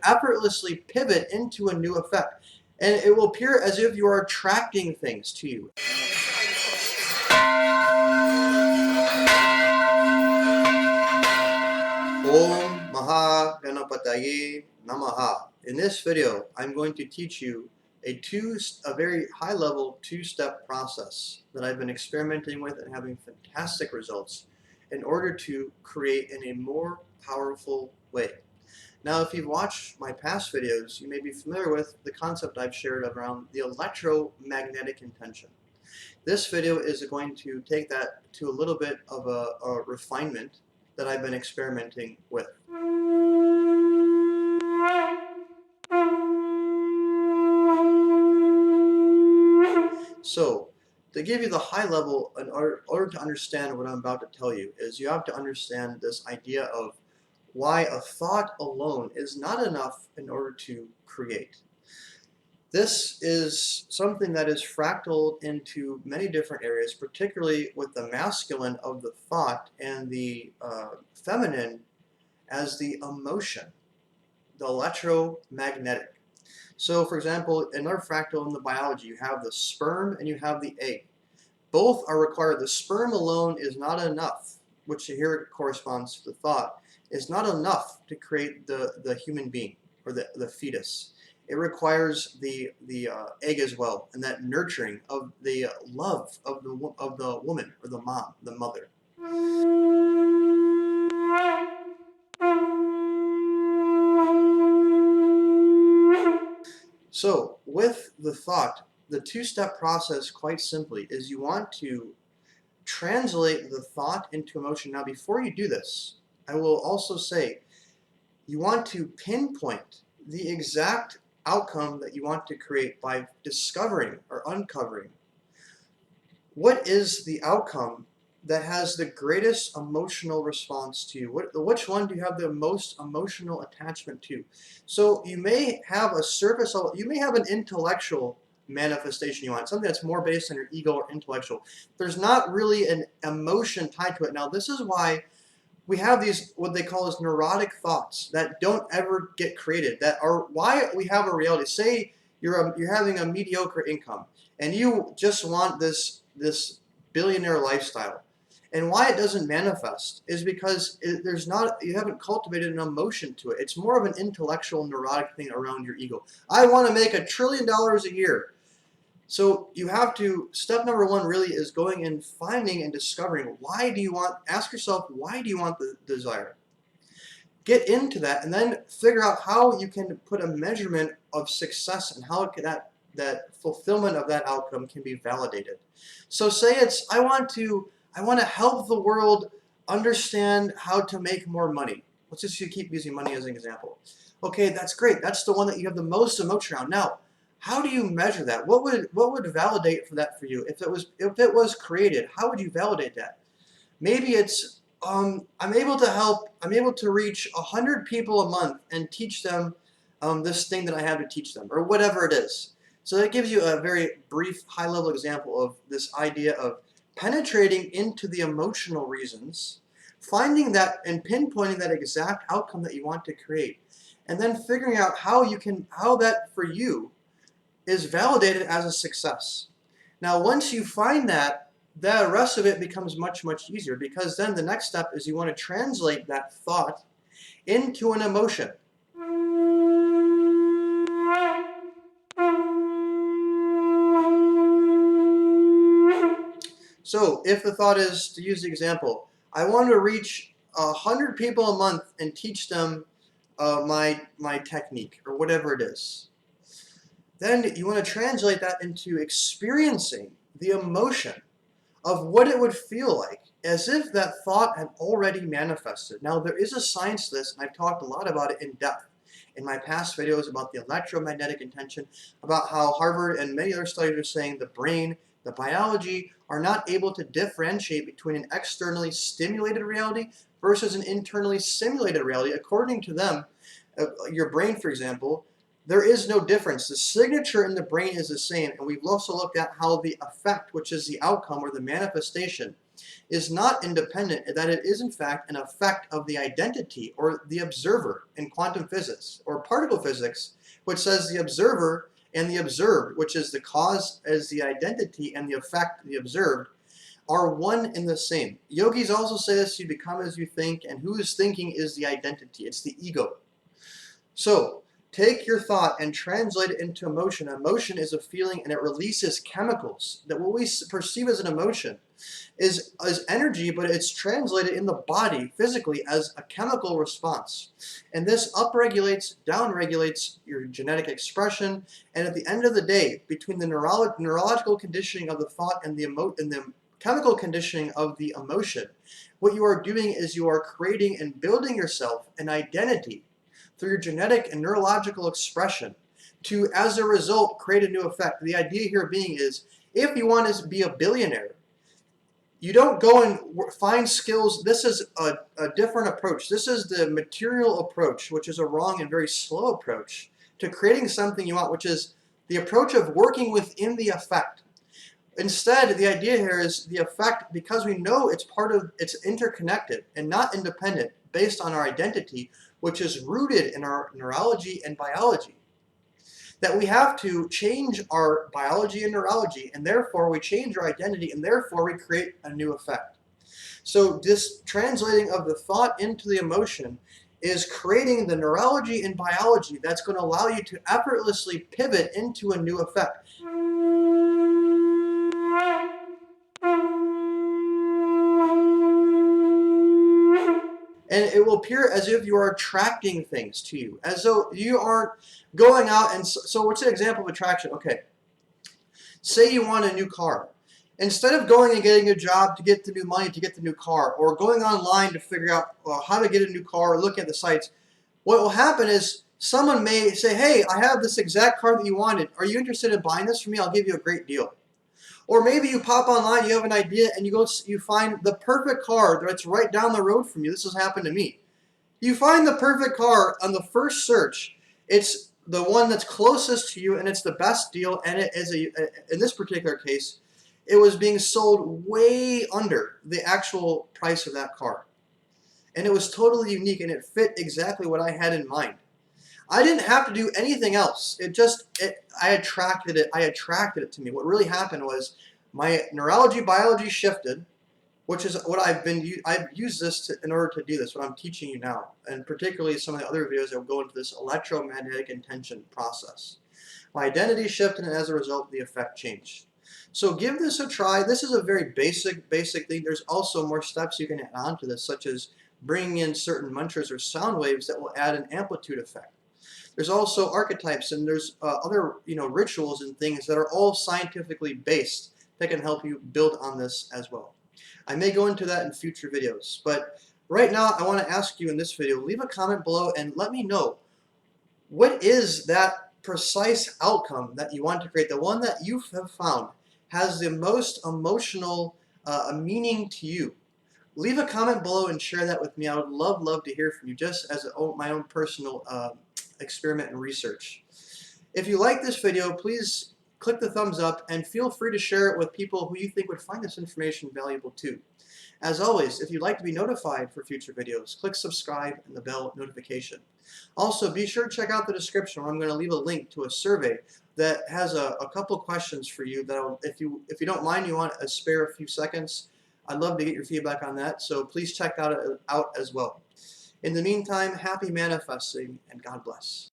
effortlessly pivot into a new effect. And it will appear as if you are attracting things to you. Om Maha Ganapataye Namaha. In this video, I'm going to teach you a very high-level two-step process that I've been experimenting with and having fantastic results in order to create in a more powerful way. Now, if you've watched my past videos, you may be familiar with the concept I've shared around the electromagnetic intention. This video is going to take that to a little bit of a refinement that I've been experimenting with. So, to give you the high level, in order to understand what I'm about to tell you, is you have to understand this idea of why a thought alone is not enough in order to create. This is something that is fractaled into many different areas, particularly with the masculine of the thought and the feminine as the emotion, the electromagnetic. So, for example, in our fractal in the biology, you have the sperm and you have the egg. Both are required. The sperm alone is not enough, which here corresponds to the thought, is not enough to create the human being or the fetus. It requires the egg as well, and that nurturing of the love of the woman or the mom, the mother. So with the thought, the two-step process, quite simply, is you want to translate the thought into emotion. Now, before you do this, I will also say you want to pinpoint the exact outcome that you want to create by discovering or uncovering what is the outcome that has the greatest emotional response to you. Which one do you have the most emotional attachment to? So you may have a surface level, you may have an intellectual manifestation you want, something that's more based on your ego or intellectual. There's not really an emotion tied to it. Now, this is why we have these, what they call as neurotic thoughts that don't ever get created, that are why we have a reality. Say you're having a mediocre income and you just want this billionaire lifestyle. And why it doesn't manifest is because you haven't cultivated an emotion to it. It's more of an intellectual neurotic thing around your ego. I want to make $1 trillion a year. So you have to, step number one really is going and finding and discovering ask yourself, why do you want the desire? Get into that and then figure out how you can put a measurement of success and how that fulfillment of that outcome can be validated. So say it's, I want to help the world understand how to make more money. Let's just keep using money as an example. Okay, that's great. That's the one that you have the most emotion around. Now, how do you measure that? What would validate for that for you? If it was created, how would you validate that? Maybe it's I'm able to reach 100 people a month and teach them this thing that I have to teach them, or whatever it is. So that gives you a very brief, high-level example of this idea of penetrating into the emotional reasons, finding that and pinpointing that exact outcome that you want to create, and then figuring out how that for you is validated as a success. Now, once you find that, the rest of it becomes much, much easier, because then the next step is you want to translate that thought into an emotion. So if the thought is, to use the example, I want to reach 100 people a month and teach them my technique or whatever it is, then you want to translate that into experiencing the emotion of what it would feel like as if that thought had already manifested. Now, there is a science to this, and I've talked a lot about it in depth in my past videos about the electromagnetic intention, about how Harvard and many other studies are saying the brain, the biology, are not able to differentiate between an externally stimulated reality versus an internally simulated reality. According to them, your brain, for example, there is no difference. The signature in the brain is the same, and we've also looked at how the effect, which is the outcome or the manifestation, is not independent, that it is in fact an effect of the identity or the observer in quantum physics or particle physics, which says the observer and the observed, which is the cause as the identity and the effect the observed, are one and the same. Yogis also say this: you become as you think, and who is thinking is the identity. It's the ego. So take your thought and translate it into emotion. Emotion is a feeling, and it releases chemicals. That what we perceive as an emotion is energy, but it's translated in the body physically as a chemical response. And this upregulates, downregulates your genetic expression. And at the end of the day, between the neurological conditioning of the thought and the chemical conditioning of the emotion, what you are doing is you are creating and building yourself an identity through your genetic and neurological expression to, as a result, create a new effect. The idea here being is, if you want to be a billionaire, you don't go and find skills. This is a different approach. This is the material approach, which is a wrong and very slow approach to creating something you want, which is the approach of working within the effect. Instead, the idea here is the effect, because we know it's interconnected and not independent based on our identity, which is rooted in our neurology and biology. That we have to change our biology and neurology, and therefore we change our identity, and therefore we create a new effect. So this translating of the thought into the emotion is creating the neurology and biology that's going to allow you to effortlessly pivot into a new effect. And it will appear as if you are attracting things to you, as though you aren't going out and... So what's an example of attraction? Okay, say you want a new car. Instead of going and getting a job to get the new money to get the new car, or going online to figure out how to get a new car, or look at the sites, what will happen is someone may say, hey, I have this exact car that you wanted. Are you interested in buying this from me? I'll give you a great deal. Or maybe you pop online, you have an idea, and you find the perfect car that's right down the road from you. This has happened to me. You find the perfect car on the first search. It's the one that's closest to you, and it's the best deal. And it is in this particular case, it was being sold way under the actual price of that car. And it was totally unique, and it fit exactly what I had in mind. I didn't have to do anything else. I attracted it to me. What really happened was my neurology, biology shifted, which is what I've used this in order to do this, what I'm teaching you now. And particularly some of the other videos that will go into this electromagnetic intention process. My identity shifted, and as a result, the effect changed. So give this a try. This is a very basic thing. There's also more steps you can add on to this, such as bringing in certain mantras or sound waves that will add an amplitude effect. There's also archetypes, and there's other rituals and things that are all scientifically based that can help you build on this as well. I may go into that in future videos, but right now I want to ask you in this video, leave a comment below and let me know, what is that precise outcome that you want to create, the one that you have found has the most emotional meaning to you. Leave a comment below and share that with me. I would love to hear from you, just as my own personal experiment and research. If you like this video, please click the thumbs up and feel free to share it with people who you think would find this information valuable too. As always, if you'd like to be notified for future videos, click subscribe and the bell notification. Also, be sure to check out the description, where I'm going to leave a link to a survey that has a couple questions for you that if you don't mind, you want to spare a few seconds, I'd love to get your feedback on that, so please check that out as well. In the meantime, happy manifesting, and God bless.